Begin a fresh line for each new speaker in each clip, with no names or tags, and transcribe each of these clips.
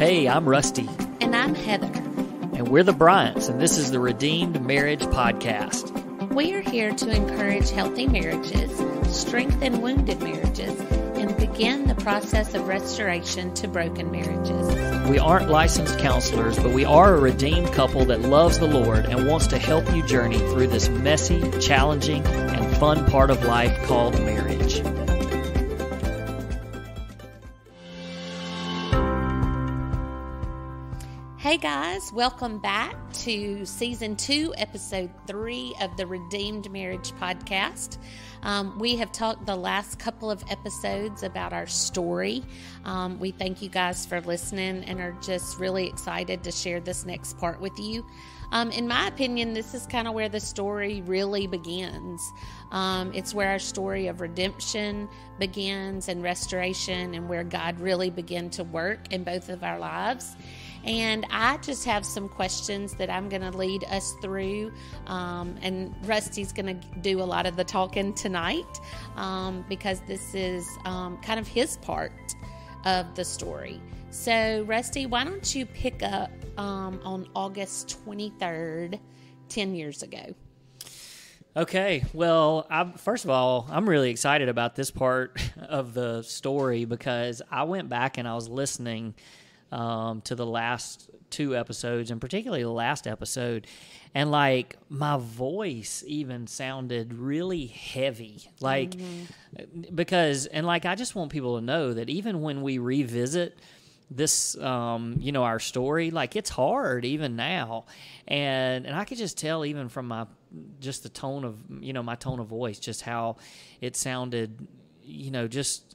Hey, I'm Rusty.
And I'm Heather.
And we're the Bryants, and this is the Redeemed Marriage Podcast.
We are here to encourage healthy marriages, strengthen wounded marriages, and begin the process of restoration to broken marriages.
We aren't licensed counselors, but we are a redeemed couple that loves the Lord and wants to help you journey through this messy, challenging, and fun part of life called marriage.
Hey guys, welcome back to Season 2, Episode 3 of the Redeemed Marriage Podcast. We have talked the last couple of episodes about our story. We thank you guys for listening and are just really excited to share this next part with you. In my opinion, this is kind of where the story really begins. It's where our story of redemption begins and restoration, and where God really began to work in both of our lives. And I just have some questions that I'm going to lead us through, and Rusty's going to do a lot of the talking tonight, because this is kind of his part of the story. So, Rusty, why don't you pick up on August 23rd, 10 years ago?
Okay, well, first of all, I'm really excited about this part of the story because I went back and I was listening to the last two episodes, and particularly the last episode, and like my voice even sounded really heavy, like because, and like I just want people to know that even when we revisit this, our story, like it's hard even now, and I could just tell even from the tone of my tone of voice, just how it sounded.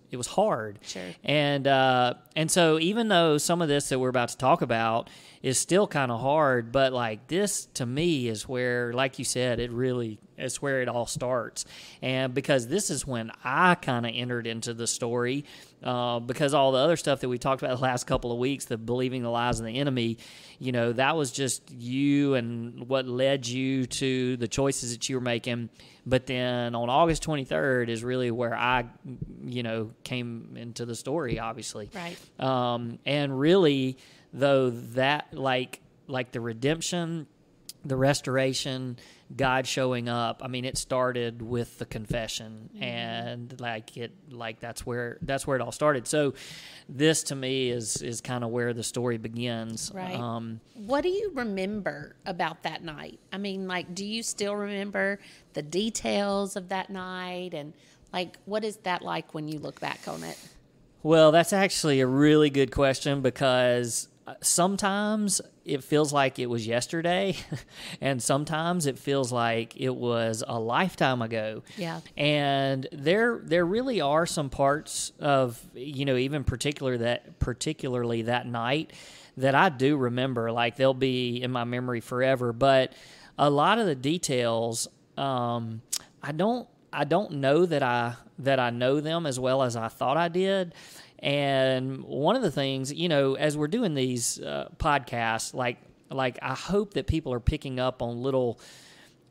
It was hard.
Sure.
And so even though some of this that we're about to talk about is still kind of hard, but like this to me is where, like you said, it's where it all starts. And because this is when I kind of entered into the story, because all the other stuff that we talked about the last couple of weeks, the believing the lies of the enemy, that was just you and what led you to the choices that you were making. But then on August 23rd is really where I, came into the story, obviously.
Right.
And really, though, that like the redemption, the restoration, God showing up, I mean, it started with the confession, and that's where it all started. So this to me is kind of where the story begins.
Right. What do you remember about that night? I mean, like, do you still remember the details of that night? And like, what is that like when you look back on it?
Well, that's actually a really good question, because sometimes it feels like it was yesterday, and sometimes it feels like it was a lifetime ago.
Yeah.
And there really are some parts of, even particularly that night that I do remember, like they'll be in my memory forever. But a lot of the details, I don't know that I know them as well as I thought I did. And one of the things, as we're doing these podcasts, like I hope that people are picking up on little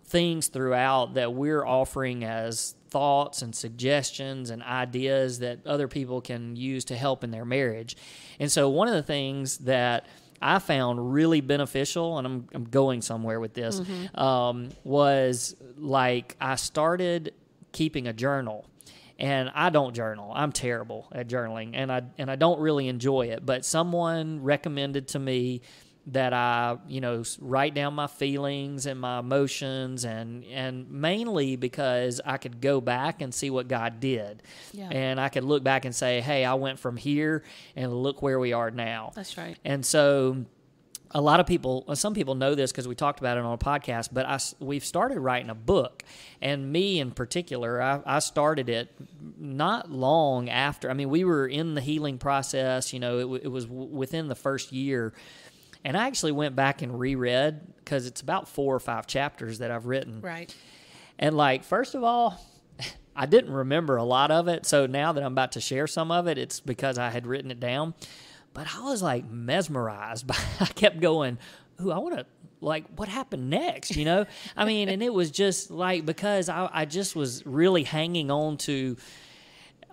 things throughout that we're offering as thoughts and suggestions and ideas that other people can use to help in their marriage. And so one of the things that I found really beneficial, and I'm going somewhere with this, was like I started keeping a journal. And I don't journal. I'm terrible at journaling, and I don't really enjoy it. But someone recommended to me that I, write down my feelings and my emotions, and mainly because I could go back and see what God did. Yeah. And I could look back and say, hey, I went from here, and look where we are now.
That's right.
And so some people know this because we talked about it on a podcast, but we've started writing a book, and me in particular, I started it not long after. I mean, we were in the healing process, it was within the first year, and I actually went back and reread, because it's about 4 or 5 chapters that I've written.
Right.
And like, first of all, I didn't remember a lot of it, so now that I'm about to share some of it, it's because I had written it down. But I was like mesmerized by, I kept going, ooh, I want to, like, what happened next, I mean, and it was just like, because I just was really hanging on to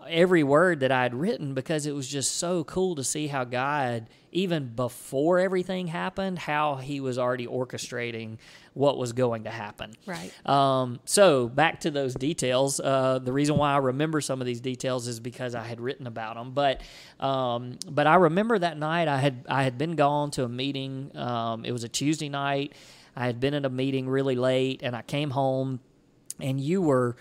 every word that I had written, because it was just so cool to see how God, even before everything happened, how he was already orchestrating what was going to happen.
Right.
So back to those details. The reason why I remember some of these details is because I had written about them. But I remember that night I had been gone to a meeting. It was a Tuesday night. I had been at a meeting really late, and I came home, and you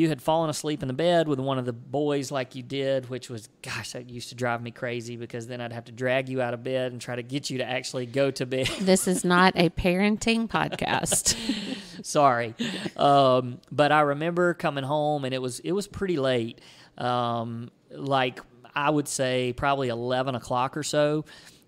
had fallen asleep in the bed with one of the boys like you did, which was, gosh, that used to drive me crazy, because then I'd have to drag you out of bed and try to get you to actually go to bed.
This is not a parenting podcast.
Sorry. But I remember coming home, and it was pretty late. Like I would say probably 11 o'clock or so.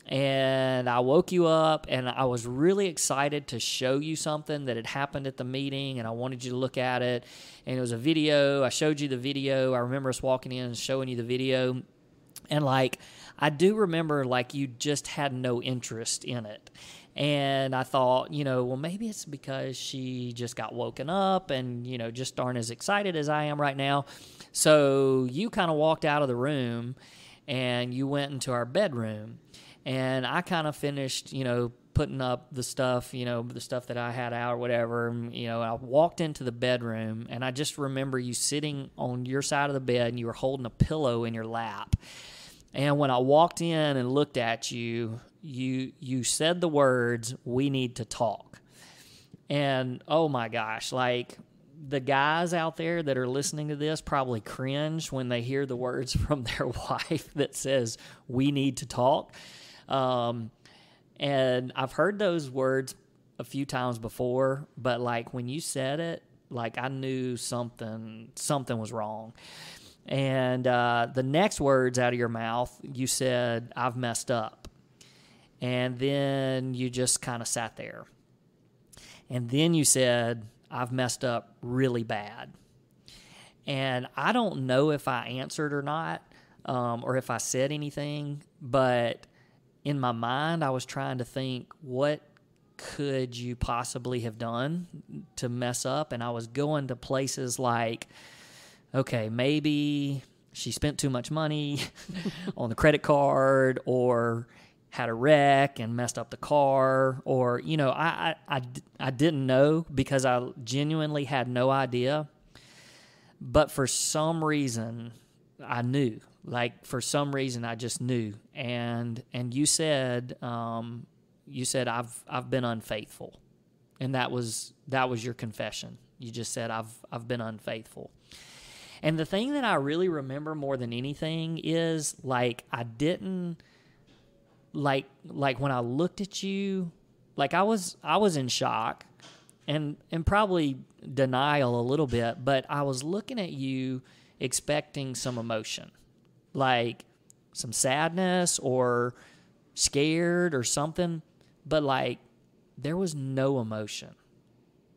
And I woke you up, and I was really excited to show you something that had happened at the meeting, and I wanted you to look at it. And it was a video. I showed you the video. I remember us walking in and showing you the video. And, like, I do remember, like, you just had no interest in it. And I thought, well, maybe it's because she just got woken up and, just aren't as excited as I am right now. So you kind of walked out of the room, and you went into our bedroom. And I kind of finished, putting up the stuff, the stuff that I had out or whatever. I walked into the bedroom, and I just remember you sitting on your side of the bed, and you were holding a pillow in your lap. And when I walked in and looked at you, you said the words, "We need to talk." And, oh my gosh, like, the guys out there that are listening to this probably cringe when they hear the words from their wife that says, "We need to talk." And I've heard those words a few times before, but like when you said it, like I knew something was wrong. And the next words out of your mouth, you said, "I've messed up." And then you just kind of sat there. And then you said, "I've messed up really bad." And I don't know if I answered or not, or if I said anything, but in my mind, I was trying to think, what could you possibly have done to mess up? And I was going to places like, okay, maybe she spent too much money on the credit card, or had a wreck and messed up the car, or, I didn't know, because I genuinely had no idea. But for some reason, I knew. Like, for some reason, I just knew. And you said, I've been unfaithful. And that was your confession. You just said, I've been unfaithful. And the thing that I really remember more than anything is, like, I didn't, like when I looked at you, like I was in shock and probably denial a little bit, but I was looking at you expecting some emotion, like some sadness or scared or something, but like there was no emotion.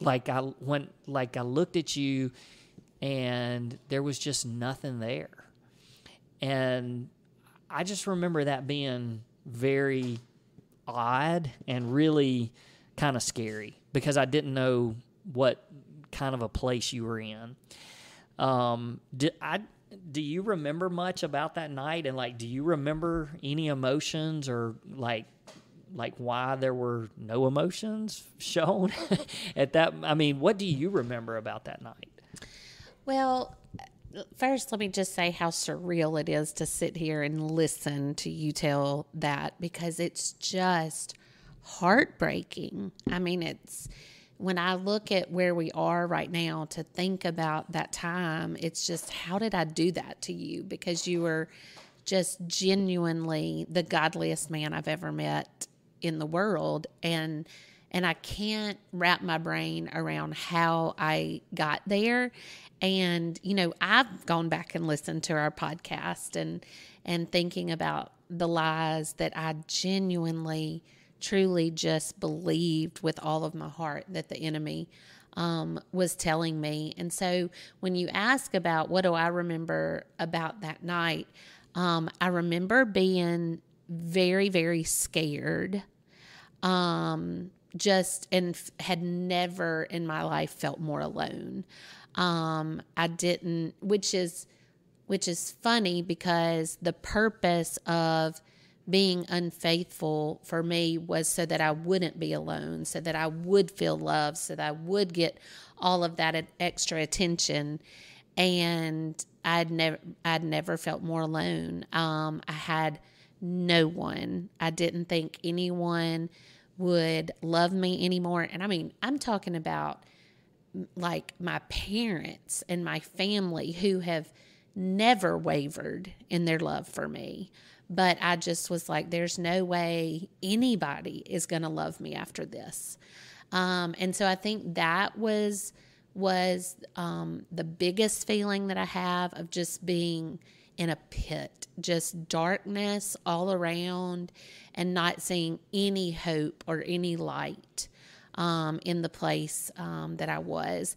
Like I looked at you and there was just nothing there. And I just remember that being very odd and really kind of scary, because I didn't know what kind of a place you were in. Do you remember much about that night? And like, do you remember any emotions, or like why there were no emotions shown at that? I mean, what do you remember about that night?
Well, first, let me just say how surreal it is to sit here and listen to you tell that, because it's just heartbreaking. I mean, it's, when I look at where we are right now, to think about that time, it's just, how did I do that to you? Because you were just genuinely the godliest man I've ever met in the world. And I can't wrap my brain around how I got there. And, you know, I've gone back and listened to our podcast and thinking about the lies that I genuinely, truly just believed with all of my heart that the enemy was telling me. And so when you ask about what do I remember about that night, I remember being very, very scared. And had never in my life felt more alone. I didn't, which is which is funny because the purpose of being unfaithful for me was so that I wouldn't be alone, so that I would feel love, so that I would get all of that extra attention. And I'd never felt more alone. I had no one. I didn't think anyone would love me anymore. And I mean, I'm talking about like my parents and my family who have never wavered in their love for me. But I just was like, there's no way anybody is going to love me after this. And so I think that was the biggest feeling that I have, of just being in a pit, just darkness all around, and not seeing any hope or any light in the place that I was.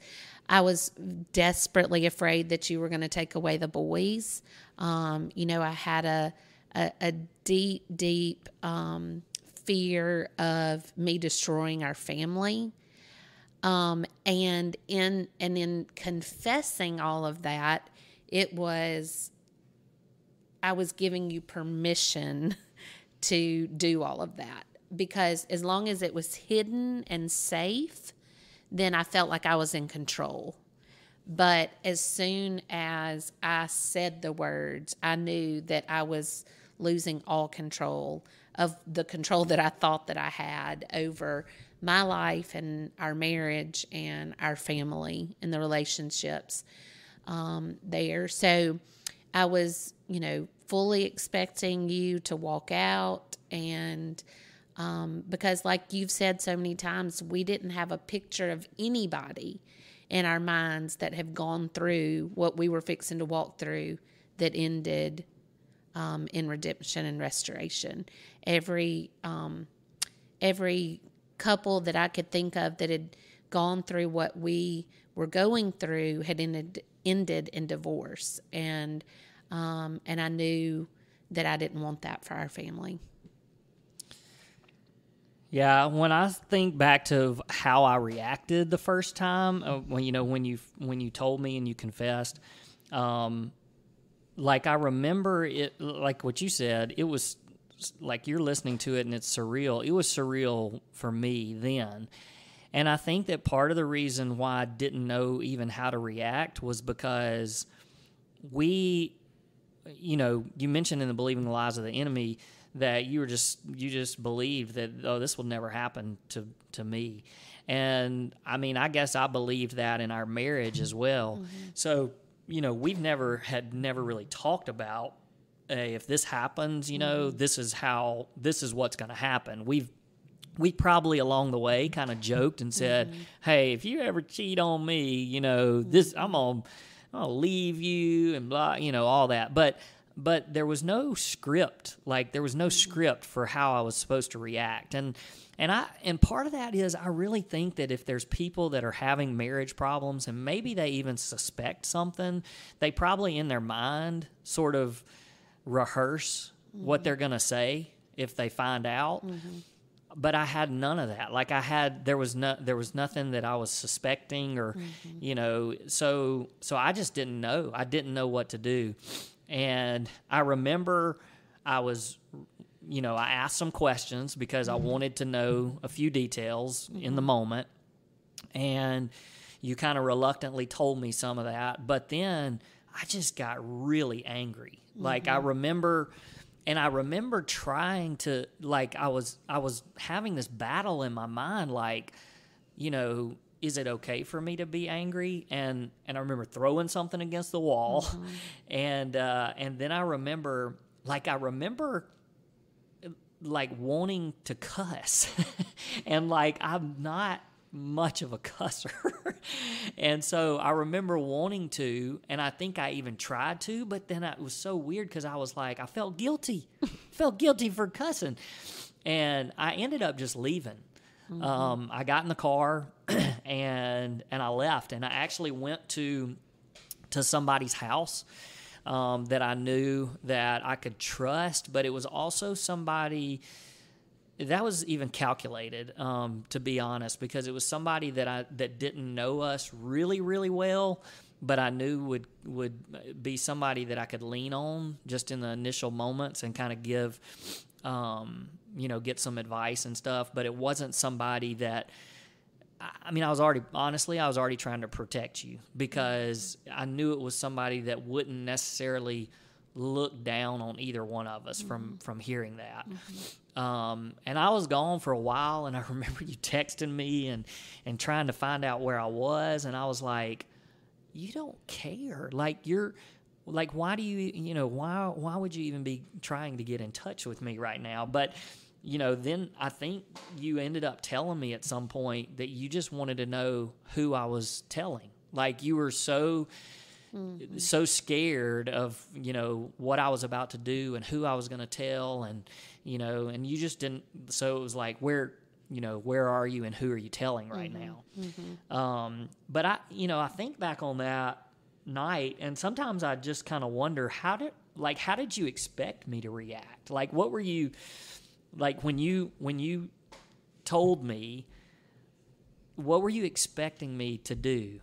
I was desperately afraid that you were going to take away the boys. I had a deep, deep fear of me destroying our family. And in confessing all of that, I was giving you permission to do all of that, because as long as it was hidden and safe, then I felt like I was in control. But as soon as I said the words, I knew that I was losing all control of the control that I thought that I had over my life and our marriage and our family and the relationships there. So I was, fully expecting you to walk out, and because like you've said so many times, we didn't have a picture of anybody in our minds that have gone through what we were fixing to walk through that ended in redemption and restoration. Every couple that I could think of that had gone through what we were going through had ended in divorce, and I knew that I didn't want that for our family.
Yeah, when I think back to how I reacted the first time, when you told me and you confessed, like I remember it, like what you said, it was like you're listening to it and it's surreal. It was surreal for me then. And I think that part of the reason why I didn't know even how to react was because you mentioned in the Believing the Lies of the Enemy that you just believed that, oh, this will never happen to me. And I mean, I guess I believed that in our marriage as well. Mm-hmm. So, we've never really talked about, hey, if this happens, mm-hmm. this is what's going to happen. We probably along the way kind of joked and said, mm-hmm. hey, if you ever cheat on me, this, I'm going to leave you and blah, all that. But there was no script. Like, there was no script for how I was supposed to react. And part of that is, I really think that if there's people that are having marriage problems and maybe they even suspect something, they probably in their mind sort of rehearse mm-hmm. what they're going to say if they find out. Mm-hmm. But I had none of that. Like there was nothing that I was suspecting or, mm-hmm. So I just didn't know. I didn't know what to do. And I remember I was, I asked some questions because mm-hmm. I wanted to know a few details mm-hmm. in the moment. And you kind of reluctantly told me some of that. But then I just got really angry. Mm-hmm. Like I remember trying to, like, I was having this battle in my mind, like, is it okay for me to be angry? And I remember throwing something against the wall, mm-hmm. and then I remember wanting to cuss, and like I'm not much of a cusser, and so I remember wanting to, and I think I even tried to, but then it was so weird because I was like, I felt guilty for cussing, and I ended up just leaving. Mm-hmm. I got in the car and I left, and I actually went to somebody's house that I knew that I could trust, but it was also somebody that was even calculated, to be honest, because it was somebody that didn't know us really, really well, but I knew would be somebody that I could lean on just in the initial moments and kind of give, get some advice and stuff. But it wasn't somebody that, I mean, I was already trying to protect you, because I knew it was somebody that wouldn't necessarily look down on either one of us from hearing that. And I was gone for a while, and I remember you texting me and trying to find out where I was, and I was like, you don't care. Like, you're like, why do you, why would you even be trying to get in touch with me right now? But, then I think you ended up telling me at some point that you just wanted to know who I was telling. Like, you were so scared of, what I was about to do and who I was going to tell, and, and you just didn't. So it was like, where are you and who are you telling right now? But I think back on that night, and sometimes I just kind of wonder, how did you expect me to react? Like, what were you, like, when you told me, what were you expecting me to do?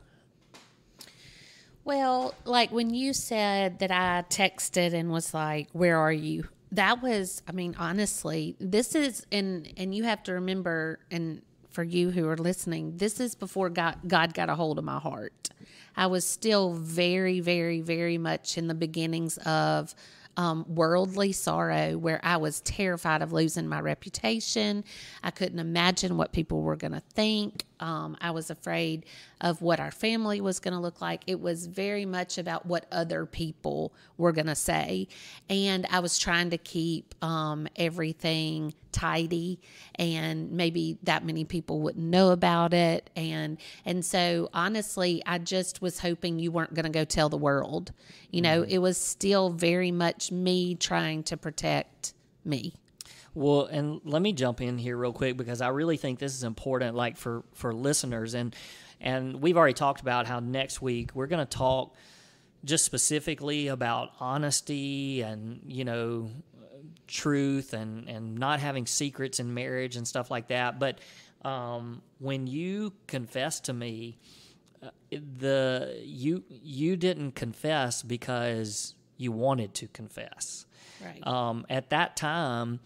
Well, like when you said that I texted and was like, where are you? That was, I mean, honestly, this is, and you have to remember, and for you who are listening, this is before God got a hold of my heart. I was still very, very, very much in the beginnings of worldly sorrow, where I was terrified of losing my reputation. I couldn't imagine what people were going to think. I was afraid of what our family was going to look like. It was very much about what other people were going to say. And I was trying to keep everything tidy, and maybe that many people wouldn't know about it. And so honestly, I just was hoping you weren't going to go tell the world. It was still very much me trying to protect me.
Well, and let me jump in here real quick, because I really think this is important, like for listeners. And we've already talked about how next week we're going to talk just specifically about honesty and, truth and not having secrets in marriage and stuff like that. But when you confess to me, you didn't confess because you wanted to confess.
Right.
At that time,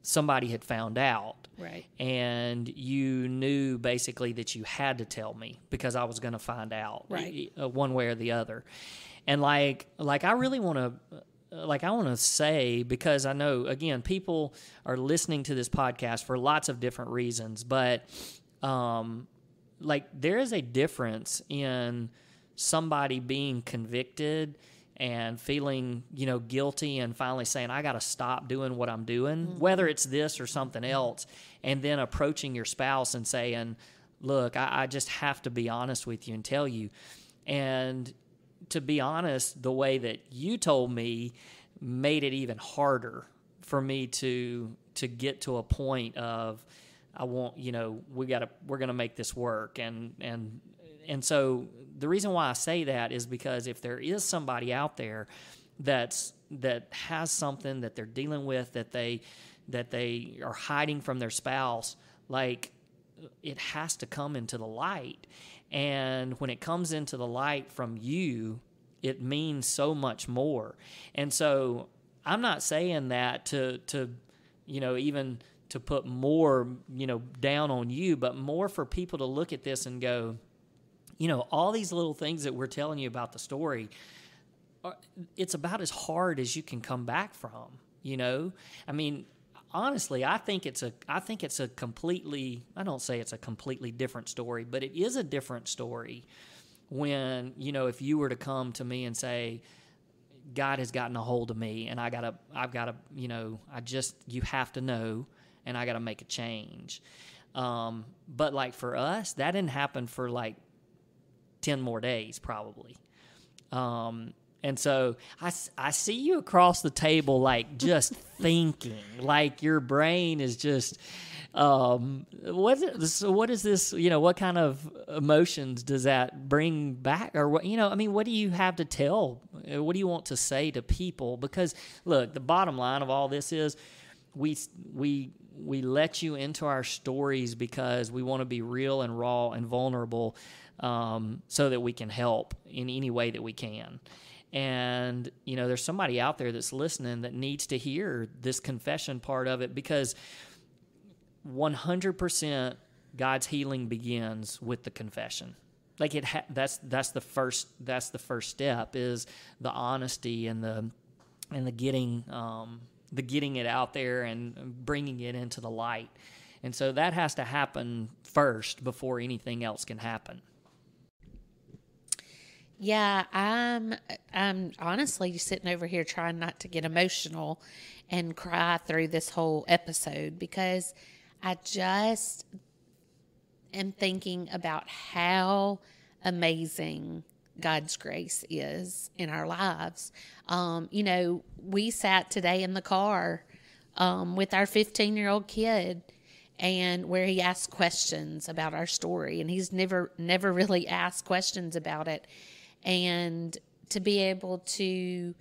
somebody had found out.
Right.
And you knew basically that you had to tell me, because I was going to find out.
Right.
One way or the other. And like I really want to, I want to say, because I know, again, people are listening to this podcast for lots of different reasons, but there is a difference in somebody being convicted and feeling, guilty, and finally saying, I got to stop doing what I'm doing, whether it's this or something else, and then approaching your spouse and saying, look, I just have to be honest with you and tell you. And to be honest, the way that you told me made it even harder for me to get to a point of, I want, we're going to make this work. And so the reason why I say that is because if there is somebody out there that has something that they're dealing with, that they are hiding from their spouse, like, it has to come into the light. And when it comes into the light from you, it means so much more. And so I'm not saying that to even to put more, down on you, but more for people to look at this and go, all these little things that we're telling you about the story, it's about as hard as you can come back from, I mean, honestly, I think it's a completely, I don't say it's a completely different story, but it is a different story when, if you were to come to me and say, God has gotten a hold of me, and I've got to, you have to know, and I got to make a change. But like for us, that didn't happen for like 10 more days probably. And so I see you across the table, like just thinking, like your brain is just, what is this, what kind of emotions does that bring back? Or what, what do you have to tell? What do you want to say to people? Because look, the bottom line of all this is we let you into our stories because we want to be real and raw and vulnerable, so that we can help in any way that we can. And, there's somebody out there that's listening that needs to hear this confession part of it, because 100% God's healing begins with the confession. Like that's the first step, is the honesty and the getting it out there and bringing it into the light. And so that has to happen first before anything else can happen.
Yeah, I'm honestly sitting over here trying not to get emotional and cry through this whole episode, because I just am thinking about how amazing God's grace is in our lives. We sat today in the car with our 15-year-old kid, and where he asked questions about our story, and he's never really asked questions about it. And to be able to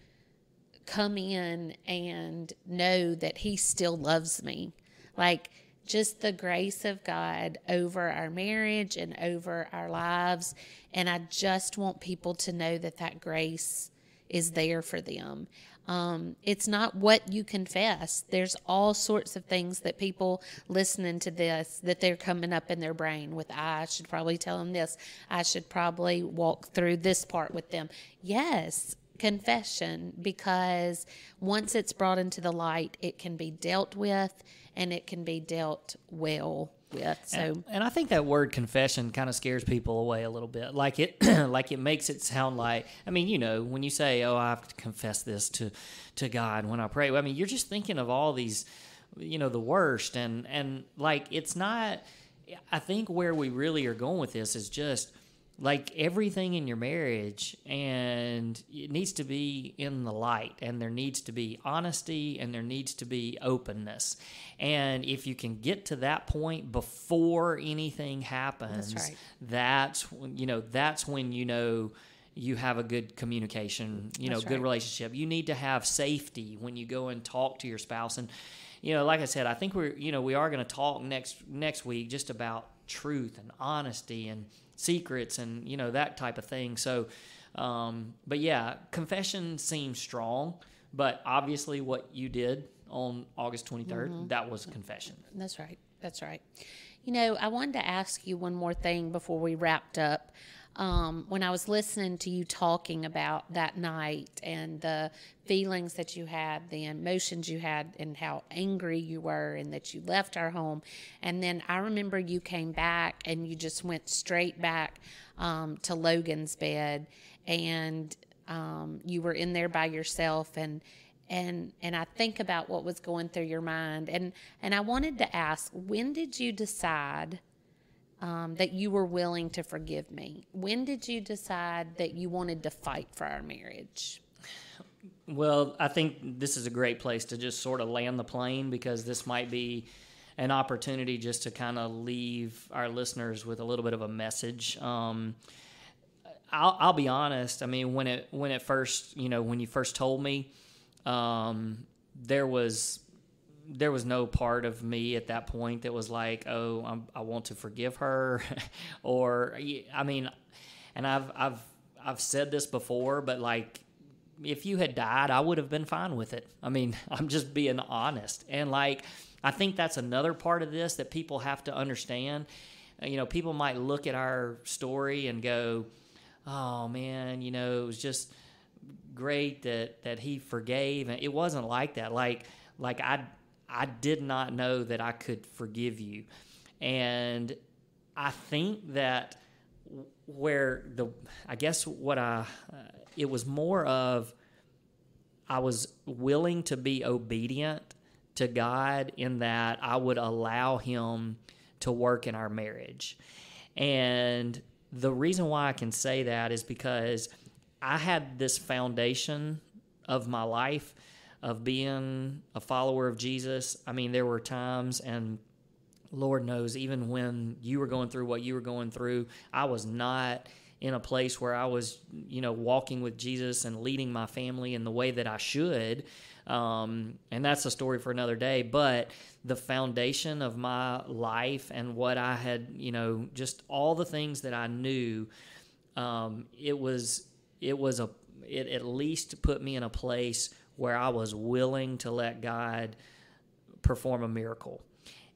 come in and know that he still loves me, like just the grace of God over our marriage and over our lives. And I just want people to know that grace is there for them. It's not what you confess. There's all sorts of things that people listening to this, that they're coming up in their brain with, I should probably tell them this. I should probably walk through this part with them. Yes, confession, because once it's brought into the light, it can be dealt with, and it can be dealt well with. So,
and I think that word confession kind of scares people away a little bit. Like it like it makes it sound like, when you say, oh, I have to confess this to God when I pray, you're just thinking of all these, the worst, and like, it's not. I think where we really are going with this is just like everything in your marriage, and it needs to be in the light, and there needs to be honesty, and there needs to be openness. And if you can get to that point before anything happens, that's when you have a good communication, good relationship. You need to have safety when you go and talk to your spouse. And like I said, I think we are going to talk next week just about truth and honesty and secrets and that type of thing. So but yeah, confession seems strong, but obviously what you did on August 23rd, that was confession.
That's right. I wanted to ask you one more thing before we wrapped up. When I was listening to you talking about that night and the feelings that you had, the emotions you had, and how angry you were, and that you left our home, and then I remember you came back and you just went straight back to Logan's bed, and you were in there by yourself, and I think about what was going through your mind, and I wanted to ask, when did you decide that you were willing to forgive me? When did you decide that you wanted to fight for our marriage?
Well, I think this is a great place to just sort of land the plane, because this might be an opportunity just to kind of leave our listeners with a little bit of a message. I'll be honest. When it first, when you first told me, there was no part of me at that point that was like, oh, I want to forgive her, or and I've said this before, but like, if you had died, I would have been fine with it. I'm just being honest, and like, I think that's another part of this that people have to understand. People might look at our story and go, oh man, it was just great that he forgave, and it wasn't like that. Like I did not know that I could forgive you. And I think that it was more of, I was willing to be obedient to God in that I would allow him to work in our marriage. And the reason why I can say that is because I had this foundation of my life of being a follower of Jesus. There were times, and Lord knows, even when you were going through what you were going through, I was not in a place where I was, walking with Jesus and leading my family in the way that I should. And that's a story for another day. But the foundation of my life and what I had, just all the things that I knew, it at least put me in a place where I was willing to let God perform a miracle.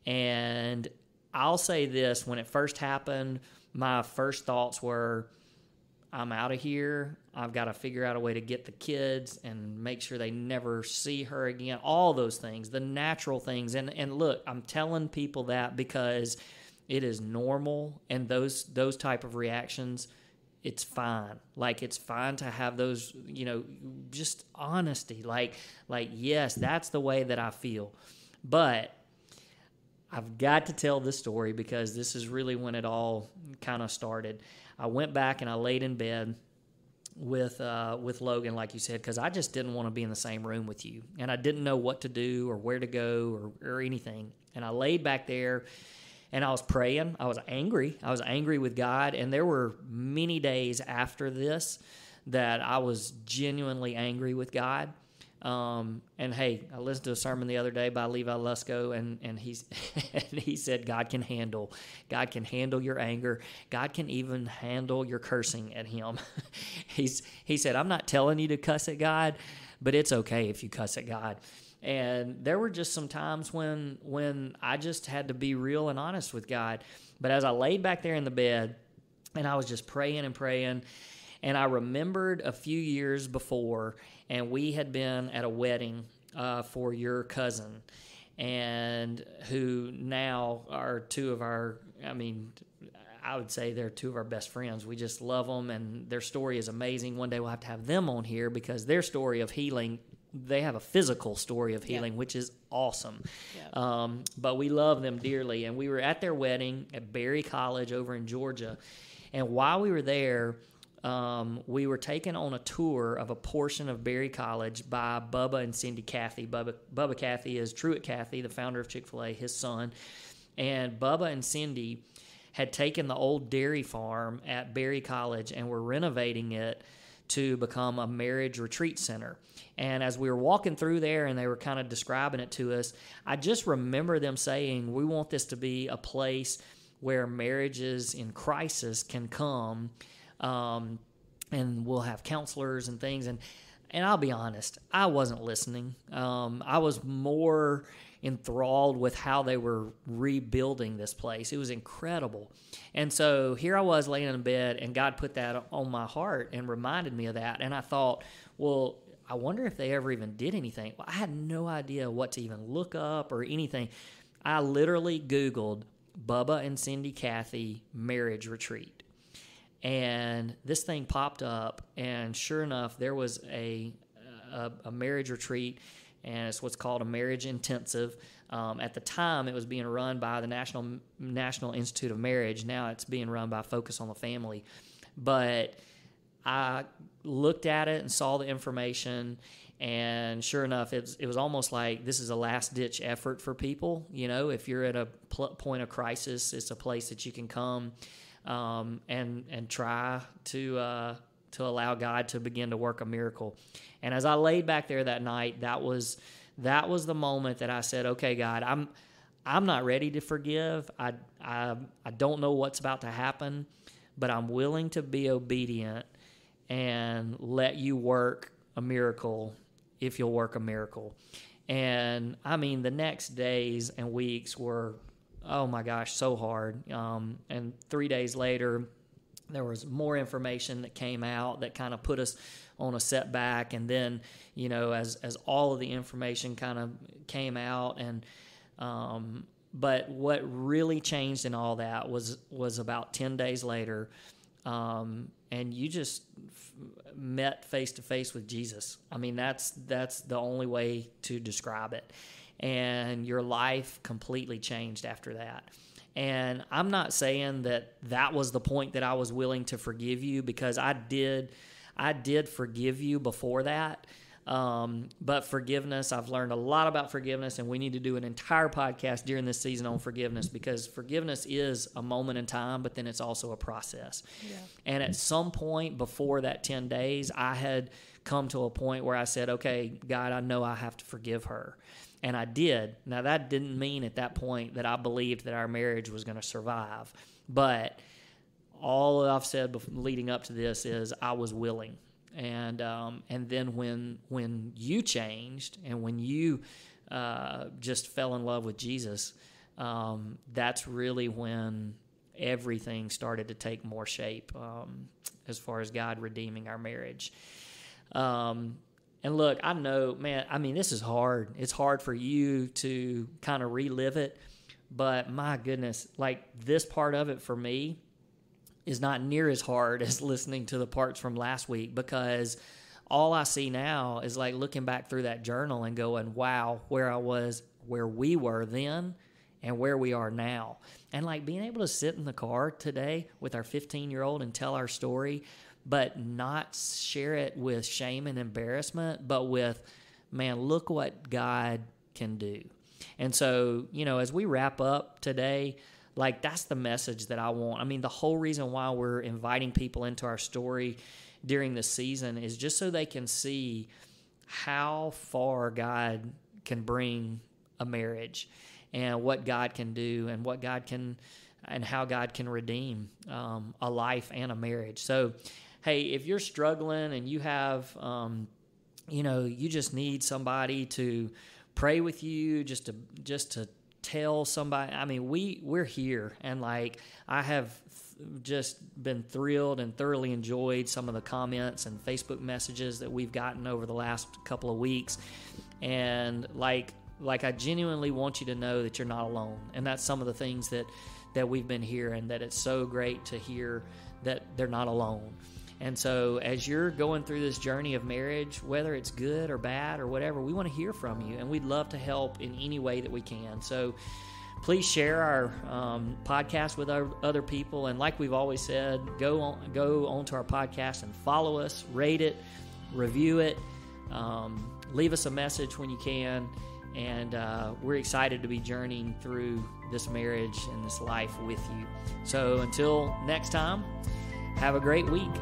And I'll say this, when it first happened, my first thoughts were, I'm out of here. I've got to figure out a way to get the kids and make sure they never see her again. All those things, the natural things. And look, I'm telling people that because it is normal, and those type of reactions, it's fine. Like, it's fine to have those, just honesty. Like, yes, that's the way that I feel. But I've got to tell this story because this is really when it all kind of started. I went back and I laid in bed with Logan, like you said, because I just didn't want to be in the same room with you. And I didn't know what to do or where to go or anything. And I laid back there and I was praying. I was angry. I was angry with God. And there were many days after this that I was genuinely angry with God. And hey, I listened to a sermon the other day by Levi Lusko, and he said God can handle your anger. God can even handle your cursing at him. He said, I'm not telling you to cuss at God, but it's okay if you cuss at God. And there were just some times when I just had to be real and honest with God. But as I laid back there in the bed and I was just praying and praying, and I remembered a few years before, and we had been at a wedding for your cousin, and who now are two of our, I would say they're two of our best friends. We just love them, and their story is amazing. One day we'll have to have them on here because their story of healing, they have a physical story of healing, which is awesome. But we love them dearly, and we were at their wedding at Berry College over in Georgia, and while we were there, we were taken on a tour of a portion of Berry College by Bubba and Cindy Cathy. Bubba Cathy is Truett Cathy, the founder of Chick-fil-A, his son. And Bubba and Cindy had taken the old dairy farm at Berry College and were renovating it to become a marriage retreat center. And as we were walking through there and they were kind of describing it to us, I just remember them saying, we want this to be a place where marriages in crisis can come, and we'll have counselors and things. And I'll be honest, I wasn't listening. I was more enthralled with how they were rebuilding this place. It was incredible. And so here I was laying in bed, and God put that on my heart and reminded me of that. And I thought, well, I wonder if they ever even did anything. Well, I had no idea what to even look up or anything. I literally Googled Bubba and Cindy Cathy marriage retreat. And this thing popped up, and sure enough, there was a marriage retreat, and it's what's called a marriage intensive. At the time, it was being run by the National Institute of Marriage. Now it's being run by Focus on the Family. But I looked at it and saw the information, and sure enough, it was almost like this is a last-ditch effort for people. If you're at a point of crisis, it's a place that you can come and try to allow God to begin to work a miracle. And as I laid back there that night, that was the moment that I said, okay, God, I'm not ready to forgive. I don't know what's about to happen, but I'm willing to be obedient and let you work a miracle if you'll work a miracle. And the next days and weeks were, oh my gosh, so hard. And 3 days later, there was more information that came out that kind of put us on a setback. And then, as all of the information kind of came out, and but what really changed in all that was about 10 days later, and you just met face to face with Jesus. That's the only way to describe it. And your life completely changed after that. And I'm not saying that was the point that I was willing to forgive you, because I did forgive you before that. But forgiveness, I've learned a lot about forgiveness, and we need to do an entire podcast during this season on forgiveness, because forgiveness is a moment in time, but then it's also a process. Yeah. And at some point before that 10 days, I had come to a point where I said, okay, God, I know I have to forgive her. And I did. Now, that didn't mean at that point that I believed that our marriage was going to survive. But all I've said leading up to this is I was willing. And then when you changed and when you just fell in love with Jesus, that's really when everything started to take more shape as far as God redeeming our marriage. And look, I know, man, I mean, this is hard. It's hard for you to kind of relive it. But my goodness, like this part of it for me is not near as hard as listening to the parts from last week, because all I see now is like looking back through that journal and going, wow, where we were then and where we are now. And like being able to sit in the car today with our 15-year-old and tell our story, but not share it with shame and embarrassment, but with, man, look what God can do. And so, as we wrap up today, like that's the message that I want. I mean, the whole reason why we're inviting people into our story during this season is just so they can see how far God can bring a marriage and what God can do and what God can and how God can redeem a life and a marriage. So, hey, if you're struggling and you have, you just need somebody to pray with you, just to tell somebody. I mean, we're here, and like I have just been thrilled and thoroughly enjoyed some of the comments and Facebook messages that we've gotten over the last couple of weeks, and like I genuinely want you to know that you're not alone, and that's some of the things that we've been hearing, that it's so great to hear that they're not alone. And so as you're going through this journey of marriage, whether it's good or bad or whatever, we want to hear from you, and we'd love to help in any way that we can. So please share our podcast with other people. And like we've always said, go onto our podcast and follow us, rate it, review it, leave us a message when you can. And we're excited to be journeying through this marriage and this life with you. So until next time, have a great week.